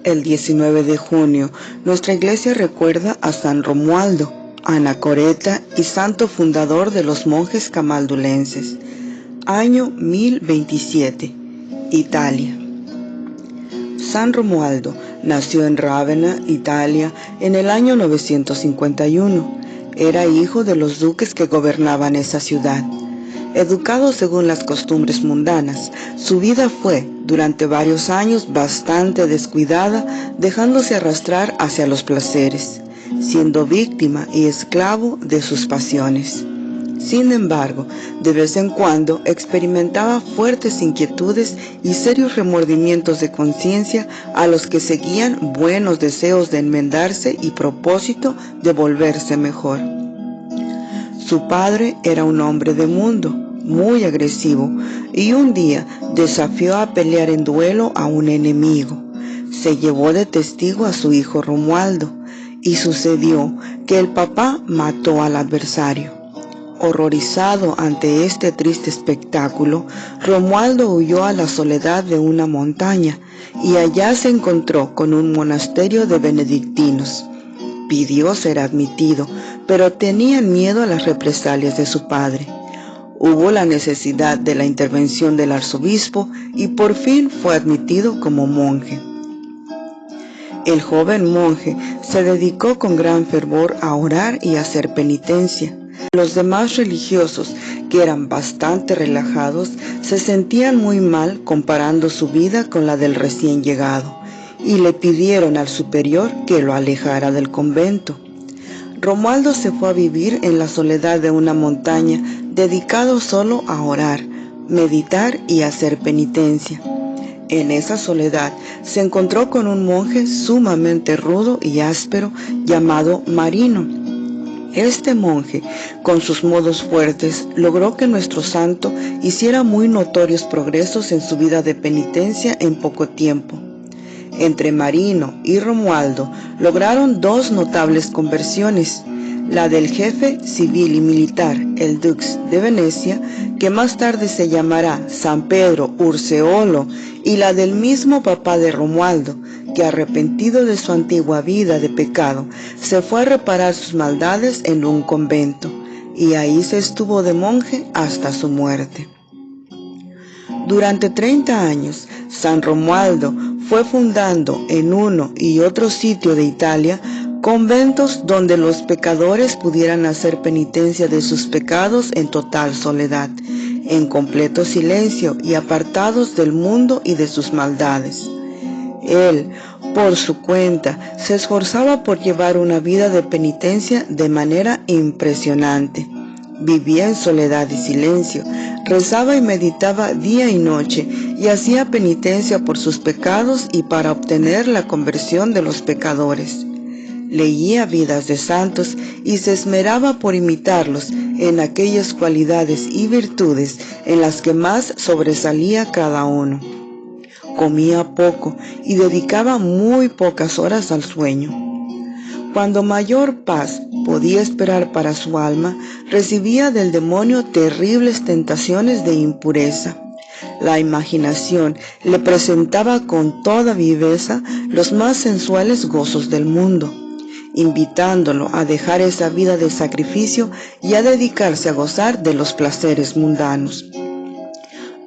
El 19 de junio, nuestra iglesia recuerda a San Romualdo, anacoreta y santo fundador de los monjes camaldulenses. Año 1027, Italia. San Romualdo nació en Rávena, Italia, en el año 951. Era hijo de los duques que gobernaban esa ciudad. Educado según las costumbres mundanas, su vida fue, durante varios años, bastante descuidada, dejándose arrastrar hacia los placeres, siendo víctima y esclavo de sus pasiones. Sin embargo, de vez en cuando experimentaba fuertes inquietudes y serios remordimientos de conciencia a los que seguían buenos deseos de enmendarse y propósito de volverse mejor. Su padre era un hombre de mundo, muy agresivo, y un día desafió a pelear en duelo a un enemigo. Se llevó de testigo a su hijo Romualdo, y sucedió que el papá mató al adversario. Horrorizado ante este triste espectáculo, Romualdo huyó a la soledad de una montaña, y allá se encontró con un monasterio de benedictinos. Pidió ser admitido, pero tenían miedo a las represalias de su padre. Hubo la necesidad de la intervención del arzobispo y por fin fue admitido como monje. El joven monje se dedicó con gran fervor a orar y a hacer penitencia. Los demás religiosos, que eran bastante relajados, se sentían muy mal comparando su vida con la del recién llegado, y le pidieron al superior que lo alejara del convento. Romualdo se fue a vivir en la soledad de una montaña, dedicado solo a orar, meditar y hacer penitencia. En esa soledad se encontró con un monje sumamente rudo y áspero llamado Marino. Este monje, con sus modos fuertes, logró que nuestro santo hiciera muy notorios progresos en su vida de penitencia en poco tiempo. Entre Marino y Romualdo lograron dos notables conversiones, la del jefe civil y militar, el dux de Venecia, que más tarde se llamará San Pedro Urseolo, y la del mismo papá de Romualdo, que arrepentido de su antigua vida de pecado, se fue a reparar sus maldades en un convento, y ahí se estuvo de monje hasta su muerte. Durante 30 años, San Romualdo fue fundando en uno y otro sitio de Italia conventos donde los pecadores pudieran hacer penitencia de sus pecados en total soledad, en completo silencio y apartados del mundo y de sus maldades. Él, por su cuenta, se esforzaba por llevar una vida de penitencia de manera impresionante. Vivía en soledad y silencio, rezaba y meditaba día y noche y hacía penitencia por sus pecados y para obtener la conversión de los pecadores. Leía vidas de santos y se esmeraba por imitarlos en aquellas cualidades y virtudes en las que más sobresalía cada uno. Comía poco y dedicaba muy pocas horas al sueño. Cuando mayor paz podía esperar para su alma, recibía del demonio terribles tentaciones de impureza. La imaginación le presentaba con toda viveza los más sensuales gozos del mundo, invitándolo a dejar esa vida de sacrificio y a dedicarse a gozar de los placeres mundanos.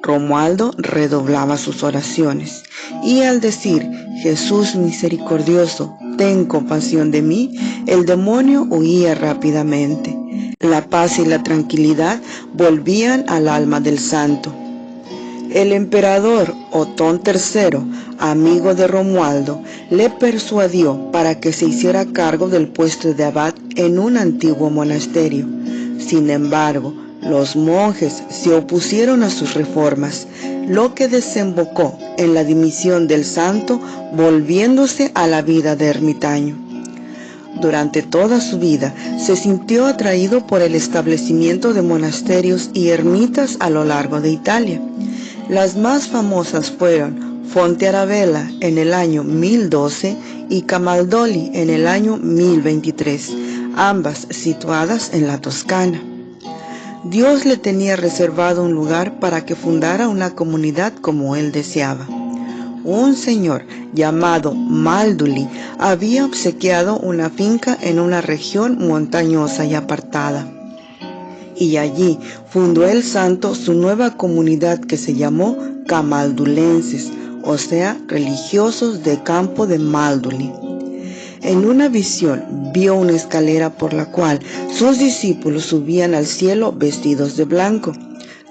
Romualdo redoblaba sus oraciones, y al decir, Jesús misericordioso, ten compasión de mí, el demonio huía rápidamente. La paz y la tranquilidad volvían al alma del santo. El emperador Otón III, amigo de Romualdo, le persuadió para que se hiciera cargo del puesto de abad en un antiguo monasterio. Sin embargo, los monjes se opusieron a sus reformas, lo que desembocó en la dimisión del santo, volviéndose a la vida de ermitaño. Durante toda su vida se sintió atraído por el establecimiento de monasterios y ermitas a lo largo de Italia. Las más famosas fueron Fonte Arabella en el año 1012 y Camaldoli en el año 1023, ambas situadas en la Toscana. Dios le tenía reservado un lugar para que fundara una comunidad como él deseaba. un señor llamado Malduli había obsequiado una finca en una región montañosa y apartada. Y allí fundó el santo su nueva comunidad que se llamó camaldulenses, o sea, religiosos de campo de Malduli. En una visión vio una escalera por la cual sus discípulos subían al cielo vestidos de blanco.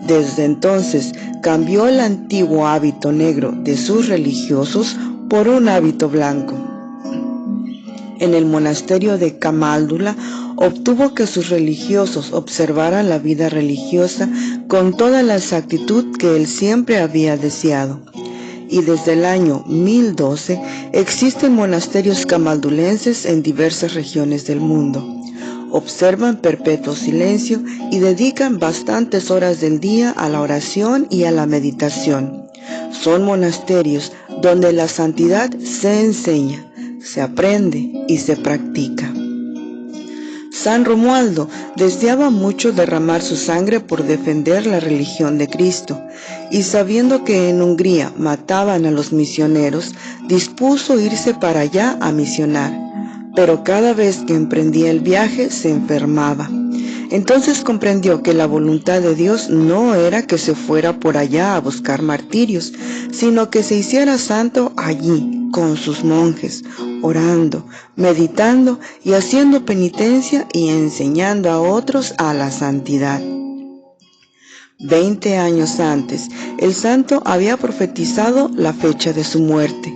Desde entonces cambió el antiguo hábito negro de sus religiosos por un hábito blanco. En el monasterio de Camáldula obtuvo que sus religiosos observaran la vida religiosa con toda la exactitud que él siempre había deseado. Y desde el año 1012 existen monasterios camaldulenses en diversas regiones del mundo. Observan perpetuo silencio y dedican bastantes horas del día a la oración y a la meditación. Son monasterios donde la santidad se enseña, se aprende y se practica. San Romualdo deseaba mucho derramar su sangre por defender la religión de Cristo, y sabiendo que en Hungría mataban a los misioneros, dispuso irse para allá a misionar, pero cada vez que emprendía el viaje se enfermaba. Entonces comprendió que la voluntad de Dios no era que se fuera por allá a buscar martirios, sino que se hiciera santo allí, con sus monjes, orando, meditando y haciendo penitencia y enseñando a otros a la santidad. 20 años antes, el santo había profetizado la fecha de su muerte.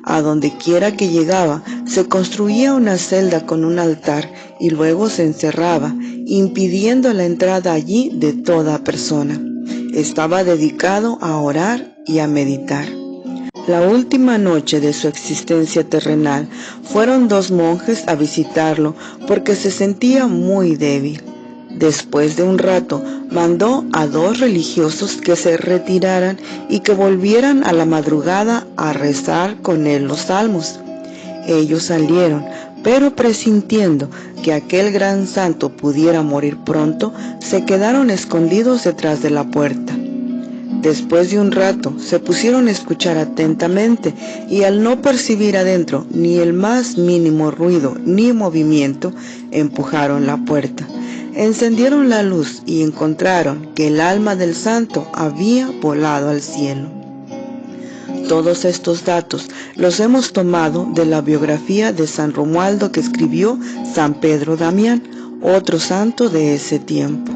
A donde quiera que llegaba, se construía una celda con un altar y luego se encerraba, impidiendo la entrada allí de toda persona. Estaba dedicado a orar y a meditar. La última noche de su existencia terrenal, fueron 2 monjes a visitarlo porque se sentía muy débil. Después de un rato, mandó a 2 religiosos que se retiraran y que volvieran a la madrugada a rezar con él los salmos. Ellos salieron, pero presintiendo que aquel gran santo pudiera morir pronto, se quedaron escondidos detrás de la puerta. Después de un rato se pusieron a escuchar atentamente y al no percibir adentro ni el más mínimo ruido ni movimiento, empujaron la puerta. Encendieron la luz y encontraron que el alma del santo había volado al cielo. Todos estos datos los hemos tomado de la biografía de San Romualdo que escribió San Pedro Damián, otro santo de ese tiempo.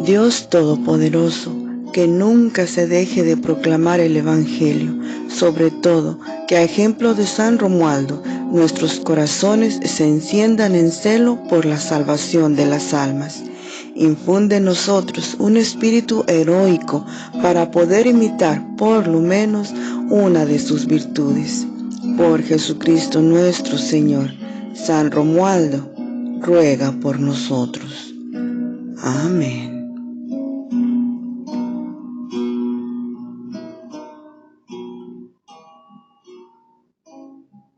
Dios Todopoderoso, que nunca se deje de proclamar el Evangelio, sobre todo que a ejemplo de San Romualdo, nuestros corazones se enciendan en celo por la salvación de las almas. Infunde en nosotros un espíritu heroico para poder imitar por lo menos una de sus virtudes. Por Jesucristo nuestro Señor. San Romualdo, ruega por nosotros. Amén.